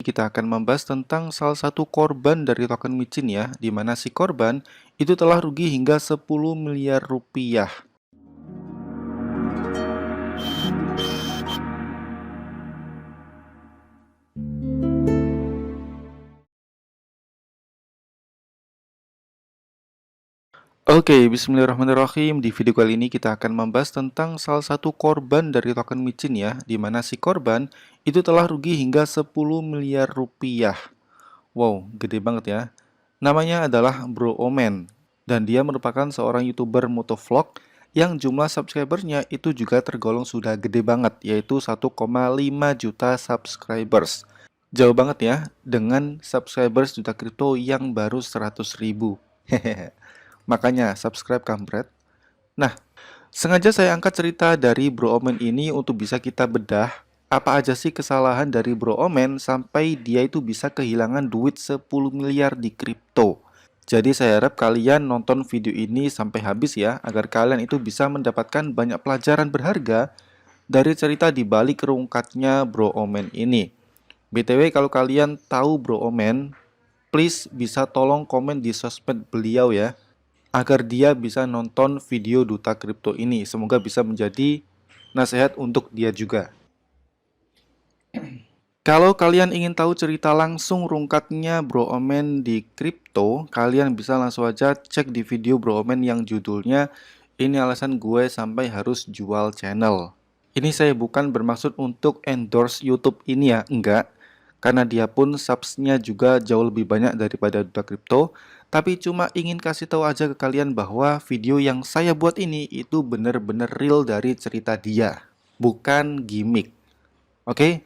kita akan membahas tentang salah satu korban dari token micin ya, di mana si korban itu telah rugi hingga 10 miliar rupiah. Oke, bismillahirrahmanirrahim. Di video kali ini kita akan membahas tentang salah satu korban dari token micin ya, di mana si korban itu telah rugi hingga 10 miliar rupiah. Wow, gede banget ya. Namanya adalah Bro Omen, dan dia merupakan seorang YouTuber motovlog yang jumlah subscribernya itu juga tergolong sudah gede banget, yaitu 1,5 juta subscribers. Jauh banget ya, dengan subscribers juta kripto yang baru 100.000. Hehehe. Makanya subscribe kampret. Nah, sengaja saya angkat cerita dari Bro Omen ini untuk bisa kita bedah apa aja sih kesalahan dari Bro Omen sampai dia itu bisa kehilangan duit 10 miliar di kripto. Jadi saya harap kalian nonton video ini sampai habis ya, agar kalian itu bisa mendapatkan banyak pelajaran berharga dari cerita di balik rungkatnya Bro Omen ini. BTW kalau kalian tahu Bro Omen, please bisa tolong komen di sosmed beliau ya, agar dia bisa nonton video Duta Kripto ini. Semoga bisa menjadi nasihat untuk dia juga. Kalau kalian ingin tahu cerita langsung rungkatnya Bro Omen di kripto, kalian bisa langsung aja cek di video Bro Omen yang judulnya "Ini Alasan Gue Sampai Harus Jual Channel". Ini saya bukan bermaksud untuk endorse YouTube ini ya, enggak. Karena dia pun subsnya juga jauh lebih banyak daripada Duta Kripto. Tapi cuma ingin kasih tahu aja ke kalian bahwa video yang saya buat ini itu bener-bener real dari cerita dia, bukan gimmick. Oke?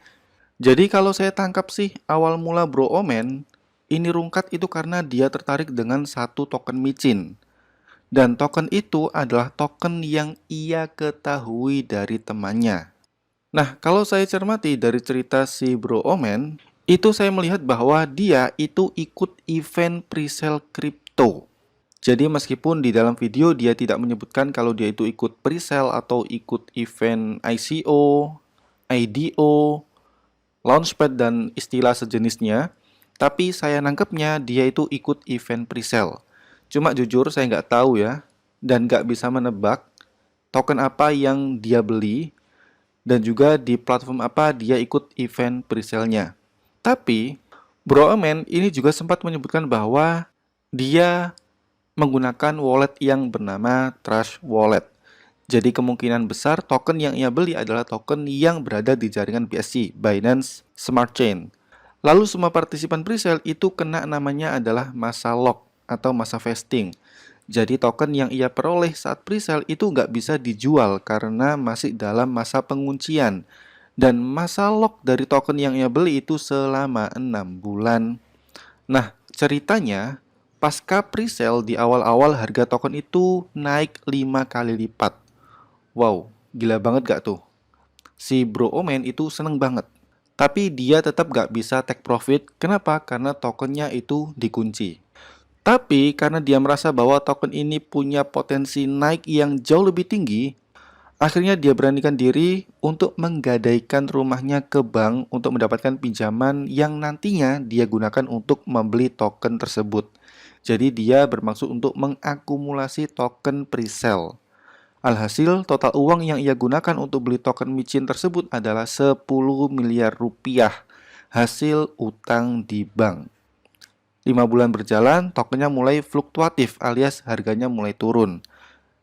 Jadi kalau saya tangkap sih, awal mula Bro Omen ini rungkat itu karena dia tertarik dengan satu token micin. Dan token itu adalah token yang ia ketahui dari temannya. Nah, kalau saya cermati dari cerita si Bro Omen, itu saya melihat bahwa dia itu ikut event presale kripto. Jadi meskipun di dalam video dia tidak menyebutkan kalau dia itu ikut presale atau ikut event ICO, IDO, launchpad dan istilah sejenisnya, tapi saya nangkepnya dia itu ikut event presale. Cuma jujur saya nggak tahu ya, dan nggak bisa menebak token apa yang dia beli, dan juga di platform apa dia ikut event presale-nya. Tapi, Bro Omen ini juga sempat menyebutkan bahwa dia menggunakan wallet yang bernama Trust Wallet. Jadi kemungkinan besar token yang ia beli adalah token yang berada di jaringan BSC, Binance Smart Chain. Lalu semua partisipan presale itu kena namanya adalah masa lock atau masa vesting. Jadi token yang ia peroleh saat presale itu nggak bisa dijual karena masih dalam masa penguncian. Dan masa lock dari token yang ia beli itu selama 6 bulan. Nah, ceritanya pasca presale di awal-awal harga token itu naik 5 kali lipat. Wow, gila banget gak tuh? Si Bro Omen itu seneng banget. Tapi dia tetap gak bisa take profit. Kenapa? Karena tokennya itu dikunci. Tapi karena dia merasa bahwa token ini punya potensi naik yang jauh lebih tinggi, akhirnya dia beranikan diri untuk menggadaikan rumahnya ke bank untuk mendapatkan pinjaman yang nantinya dia gunakan untuk membeli token tersebut. Jadi dia bermaksud untuk mengakumulasi token presale. Alhasil, total uang yang ia gunakan untuk beli token micin tersebut adalah 10 miliar rupiah hasil utang di bank. 5 bulan berjalan, tokennya mulai fluktuatif alias harganya mulai turun.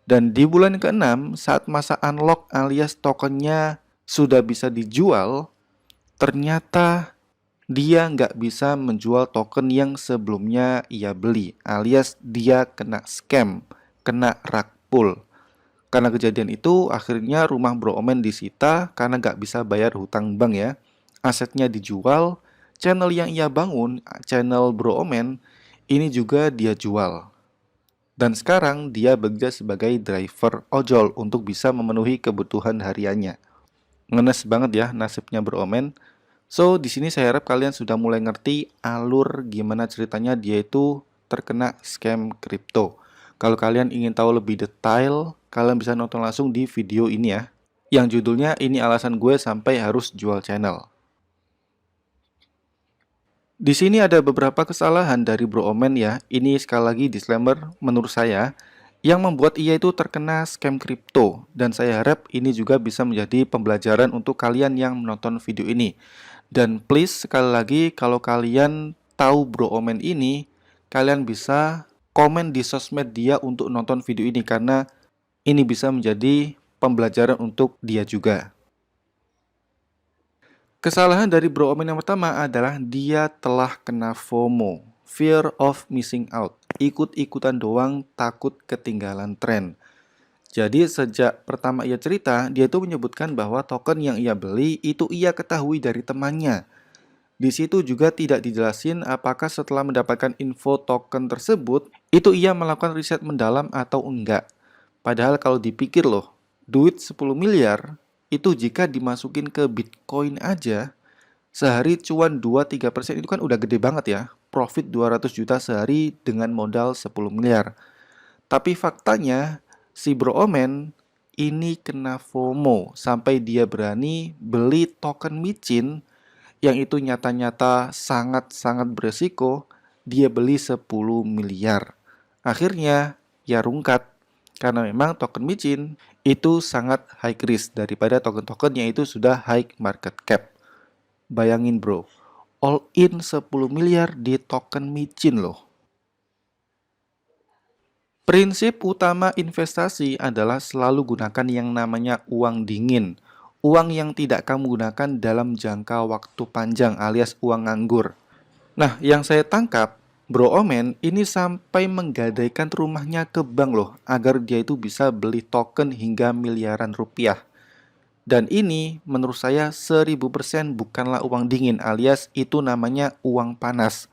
Dan di bulan ke-6, saat masa unlock alias tokennya sudah bisa dijual, ternyata dia nggak bisa menjual token yang sebelumnya ia beli, alias dia kena scam, kena rug pull. Karena kejadian itu, akhirnya rumah Bro Omen disita karena nggak bisa bayar hutang bank ya. Asetnya dijual, channel yang ia bangun, channel Bro Omen, ini juga dia jual. Dan sekarang dia bekerja sebagai driver ojol untuk bisa memenuhi kebutuhan hariannya. Ngenes banget ya nasibnya Bro Omen. So, di sini saya harap kalian sudah mulai ngerti alur gimana ceritanya dia itu terkena scam kripto. Kalau kalian ingin tahu lebih detail, kalian bisa nonton langsung di video ini ya. Yang judulnya "Ini Alasan Gue Sampai Harus Jual Channel". Di sini ada beberapa kesalahan dari Bro Omen ya. Ini sekali lagi disclaimer menurut saya yang membuat ia itu terkena scam kripto, dan saya harap ini juga bisa menjadi pembelajaran untuk kalian yang menonton video ini. Dan please sekali lagi, kalau kalian tahu Bro Omen ini, kalian bisa komen di sosmed dia untuk nonton video ini, karena ini bisa menjadi pembelajaran untuk dia juga. Kesalahan dari Bro Omen yang pertama adalah dia telah kena FOMO, Fear of Missing Out. Ikut-ikutan doang, takut ketinggalan tren. Jadi sejak pertama ia cerita, dia itu menyebutkan bahwa token yang ia beli itu ia ketahui dari temannya. Di situ juga tidak dijelasin apakah setelah mendapatkan info token tersebut, itu ia melakukan riset mendalam atau enggak. Padahal kalau dipikir loh, duit 10 miliar itu jika dimasukin ke Bitcoin aja, sehari cuan 2-3% itu kan udah gede banget ya. Profit 200 juta sehari dengan modal 10 miliar. Tapi faktanya, si Bro Omen ini kena FOMO sampai dia berani beli token micin yang itu nyata-nyata sangat-sangat beresiko. Dia beli 10 miliar. Akhirnya, ya rungkat. Karena memang token micin itu sangat high risk daripada token-token yang itu sudah high market cap. Bayangin bro, all in 10 miliar di token micin loh. Prinsip utama investasi adalah selalu gunakan yang namanya uang dingin. Uang yang tidak kamu gunakan dalam jangka waktu panjang alias uang nganggur. Nah, yang saya tangkap, Bro Omen ini sampai menggadaikan rumahnya ke bank loh, agar dia itu bisa beli token hingga miliaran rupiah. Dan ini menurut saya 1000% bukanlah uang dingin, alias itu namanya uang panas.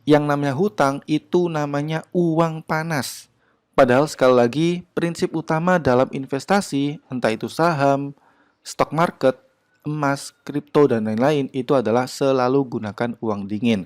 Yang namanya hutang itu namanya uang panas. Padahal sekali lagi, prinsip utama dalam investasi, entah itu saham, stock market, emas, kripto, dan lain-lain, itu adalah selalu gunakan uang dingin.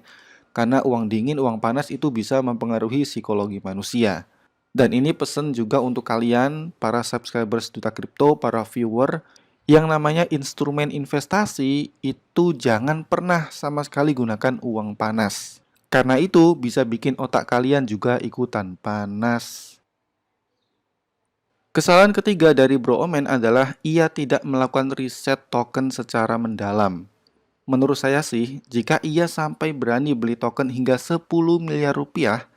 Karena uang dingin, uang panas itu bisa mempengaruhi psikologi manusia. Dan ini pesan juga untuk kalian, para subscribers Duta Kripto, para viewer, yang namanya instrumen investasi itu jangan pernah sama sekali gunakan uang panas. Karena itu bisa bikin otak kalian juga ikutan panas. Kesalahan ketiga dari Bro Omen adalah ia tidak melakukan riset token secara mendalam. Menurut saya sih, jika ia sampai berani beli token hingga 10 miliar rupiah,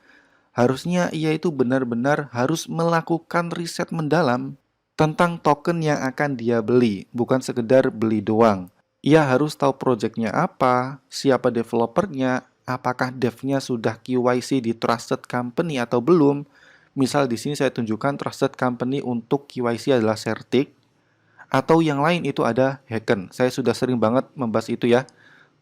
harusnya ia itu benar-benar harus melakukan riset mendalam tentang token yang akan dia beli, bukan sekedar beli doang. Ia harus tahu projectnya apa, siapa developernya, apakah devnya sudah KYC di trusted company atau belum. Misal di sini saya tunjukkan trusted company untuk KYC adalah Certic, atau yang lain itu ada Hacken. Saya sudah sering banget membahas itu ya.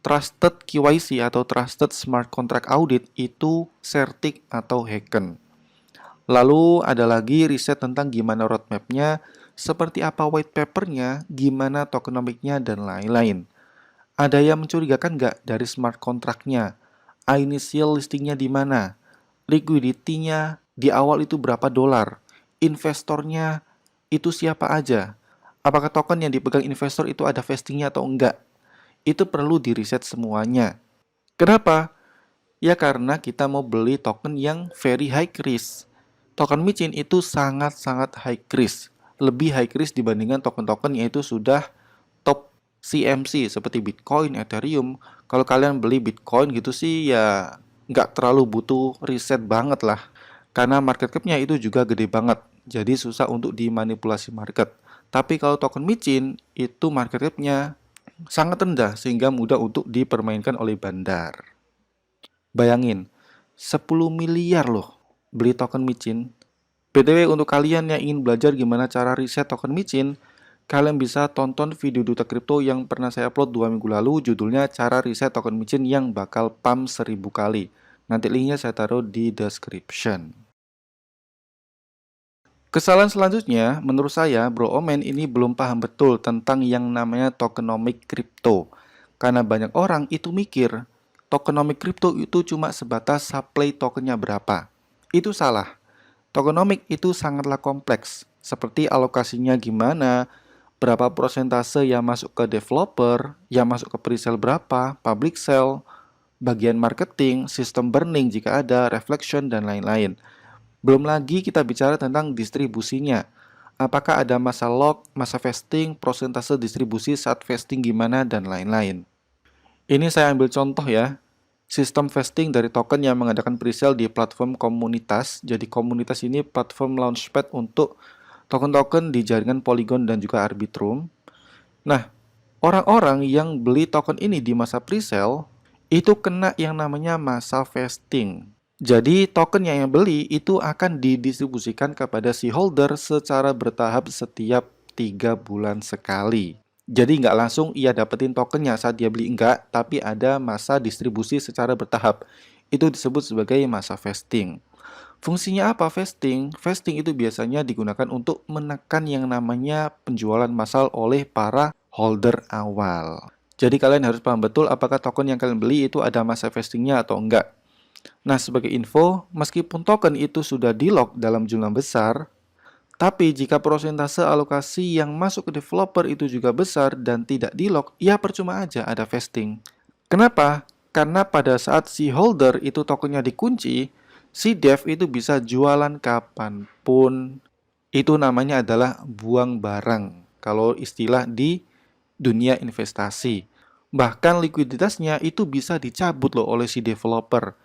Trusted KYC atau Trusted Smart Contract Audit itu Certic atau Hacken. Lalu ada lagi riset tentang gimana roadmap-nya, seperti apa white paper-nya, gimana tokenomics-nya, dan lain-lain. Ada yang mencurigakan nggak dari smart contract-nya? Initial listing-nya di mana? Liquidity-nya di awal itu berapa dolar? Investornya itu siapa aja? Apakah token yang dipegang investor itu ada vestingnya atau enggak? Itu perlu diriset semuanya. Kenapa? Ya karena kita mau beli token yang very high risk. Token micin itu sangat-sangat high risk. Lebih high risk dibandingkan token-token yang itu sudah top CMC seperti Bitcoin, Ethereum. Kalau kalian beli Bitcoin gitu sih ya nggak terlalu butuh riset banget lah. Karena market cap-nya itu juga gede banget. Jadi susah untuk dimanipulasi market. Tapi kalau token micin itu market cap-nya sangat rendah sehingga mudah untuk dipermainkan oleh bandar. Bayangin, 10 miliar loh beli token micin. BTW untuk kalian yang ingin belajar gimana cara riset token micin, kalian bisa tonton video Duta Kripto yang pernah saya upload 2 minggu lalu, judulnya Cara Riset Token Micin yang bakal pump 1000 kali. Nanti linknya saya taruh di description. Kesalahan selanjutnya, menurut saya, Bro Omen ini belum paham betul tentang yang namanya tokenomic kripto. Karena banyak orang itu mikir, tokenomic kripto itu cuma sebatas supply tokennya berapa. Itu salah. Tokenomic itu sangatlah kompleks, seperti alokasinya gimana, berapa persentase yang masuk ke developer, yang masuk ke presale berapa, public sale, bagian marketing, sistem burning jika ada, reflection, dan lain-lain. Belum lagi kita bicara tentang distribusinya. Apakah ada masa lock, masa vesting, persentase distribusi saat vesting gimana, dan lain-lain. Ini saya ambil contoh ya. Sistem vesting dari token yang mengadakan presale di platform komunitas. Jadi komunitas ini platform launchpad untuk token-token di jaringan Polygon dan juga Arbitrum. Nah, orang-orang yang beli token ini di masa presale itu kena yang namanya masa vesting. Jadi token yang beli itu akan didistribusikan kepada si holder secara bertahap setiap 3 bulan sekali. Jadi nggak langsung ia dapetin tokennya saat dia beli, enggak, tapi ada masa distribusi secara bertahap. Itu disebut sebagai masa vesting. Fungsinya apa vesting? Vesting itu biasanya digunakan untuk menekan yang namanya penjualan massal oleh para holder awal. Jadi kalian harus paham betul apakah token yang kalian beli itu ada masa vestingnya atau enggak. Nah, sebagai info, meskipun token itu sudah di-lock dalam jumlah besar, tapi jika persentase alokasi yang masuk ke developer itu juga besar dan tidak di-lock, ya percuma aja ada vesting. Kenapa? Karena pada saat si holder itu tokennya dikunci, si dev itu bisa jualan kapanpun. Itu namanya adalah buang barang, kalau istilah di dunia investasi. Bahkan likuiditasnya itu bisa dicabut loh oleh si developer.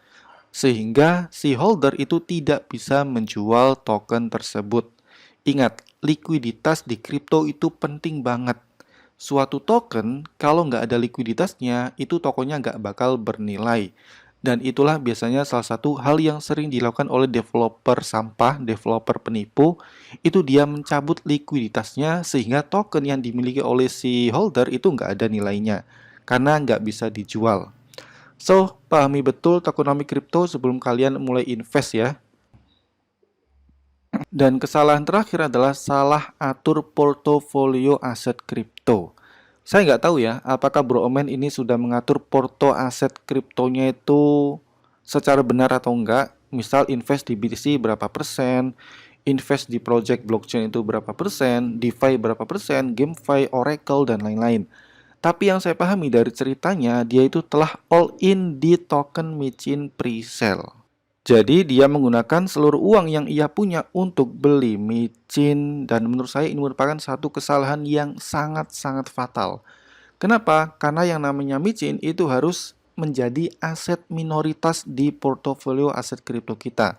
Sehingga si holder itu tidak bisa menjual token tersebut. Ingat, likuiditas di kripto itu penting banget. Suatu token, kalau nggak ada likuiditasnya, itu tokennya nggak bakal bernilai. Dan itulah biasanya salah satu hal yang sering dilakukan oleh developer sampah, developer penipu, itu dia mencabut likuiditasnya sehingga token yang dimiliki oleh si holder itu nggak ada nilainya, karena nggak bisa dijual. So, pahami betul tokenomics kripto sebelum kalian mulai invest ya. Dan kesalahan terakhir adalah salah atur portofolio aset kripto. Saya nggak tahu ya, apakah Bro Omen ini sudah mengatur porto aset kriptonya itu secara benar atau enggak. Misal invest di BTC berapa persen, invest di project blockchain itu berapa persen, DeFi berapa persen, GameFi, Oracle, dan lain-lain. Tapi yang saya pahami dari ceritanya, dia itu telah all in di token micin presale. Jadi dia menggunakan seluruh uang yang ia punya untuk beli micin, dan menurut saya ini merupakan satu kesalahan yang sangat-sangat fatal. Kenapa? Karena yang namanya micin itu harus menjadi aset minoritas di portofolio aset kripto kita.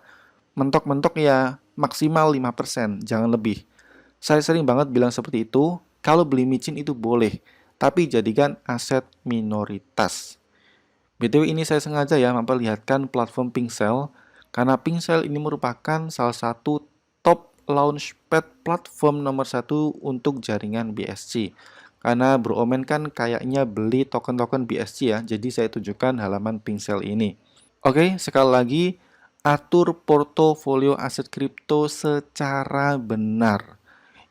Mentok-mentok ya maksimal 5%, jangan lebih. Saya sering banget bilang seperti itu, kalau beli micin itu boleh, tapi jadikan aset minoritas. BTW ini saya sengaja ya memperlihatkan platform Pinksel, karena Pinksel ini merupakan salah satu top launchpad platform nomor 1 untuk jaringan BSC. Karena Bro Omen kan kayaknya beli token-token BSC ya, jadi saya tunjukkan halaman Pinksel ini. Oke, sekali lagi, atur portofolio aset kripto secara benar.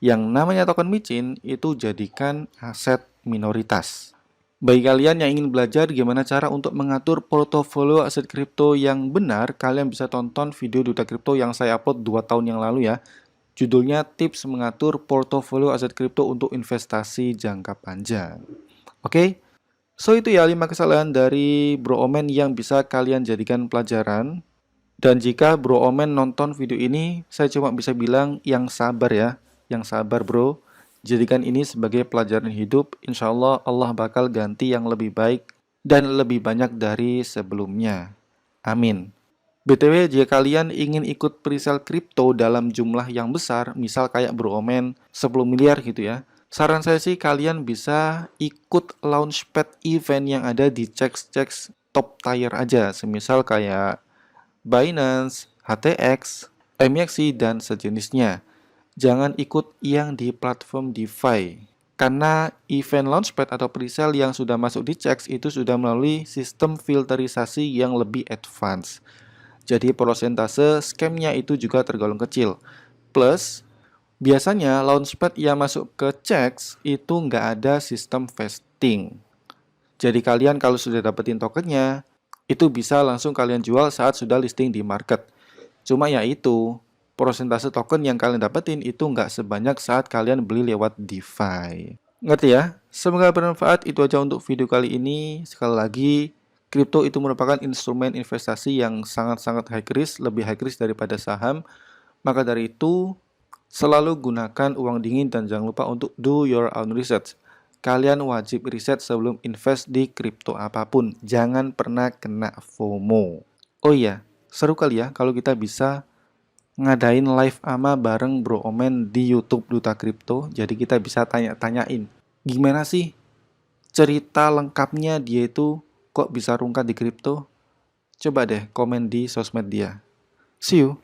Yang namanya token micin itu jadikan aset minoritas. Bagi kalian yang ingin belajar gimana cara untuk mengatur portofolio aset kripto yang benar, kalian bisa tonton video Duta Kripto yang saya upload 2 tahun yang lalu ya. Judulnya Tips Mengatur Portofolio Aset Kripto untuk Investasi Jangka Panjang. Oke, so itu ya 5 kesalahan dari Bro Omen yang bisa kalian jadikan pelajaran. Dan jika Bro Omen nonton video ini, saya cuma bisa bilang yang sabar ya. Yang sabar bro. Jadikan ini sebagai pelajaran hidup, insya Allah Allah bakal ganti yang lebih baik dan lebih banyak dari sebelumnya. Amin. BTW, jika kalian ingin ikut presale kripto dalam jumlah yang besar, misal kayak Bro Omen 10 miliar gitu ya, saran saya sih kalian bisa ikut launchpad event yang ada di checks top tier aja, semisal kayak Binance, HTX, MXC, dan sejenisnya. Jangan ikut yang di platform DeFi, karena event launchpad atau presale yang sudah masuk di checks itu sudah melalui sistem filterisasi yang lebih advance. Jadi persentase scamnya itu juga tergolong kecil. Plus, biasanya launchpad yang masuk ke checks itu nggak ada sistem vesting. Jadi kalian kalau sudah dapetin tokennya, itu bisa langsung kalian jual saat sudah listing di market. Cuma ya itu, persentase token yang kalian dapetin itu nggak sebanyak saat kalian beli lewat DeFi. Ngerti ya? Semoga bermanfaat. Itu aja untuk video kali ini. Sekali lagi, Kripto itu merupakan instrumen investasi yang sangat-sangat high risk, lebih high risk daripada saham. Maka dari itu, selalu gunakan uang dingin dan jangan lupa untuk do your own research. Kalian wajib riset sebelum invest di kripto apapun. Jangan pernah kena FOMO. Oh iya, seru kali ya kalau kita bisa ngadain live ama bareng Bro Omen di YouTube Duta Kripto. Jadi kita bisa tanya-tanyain, gimana sih cerita lengkapnya dia itu kok bisa rungkat di kripto? Coba deh komen di sosmed dia. See you.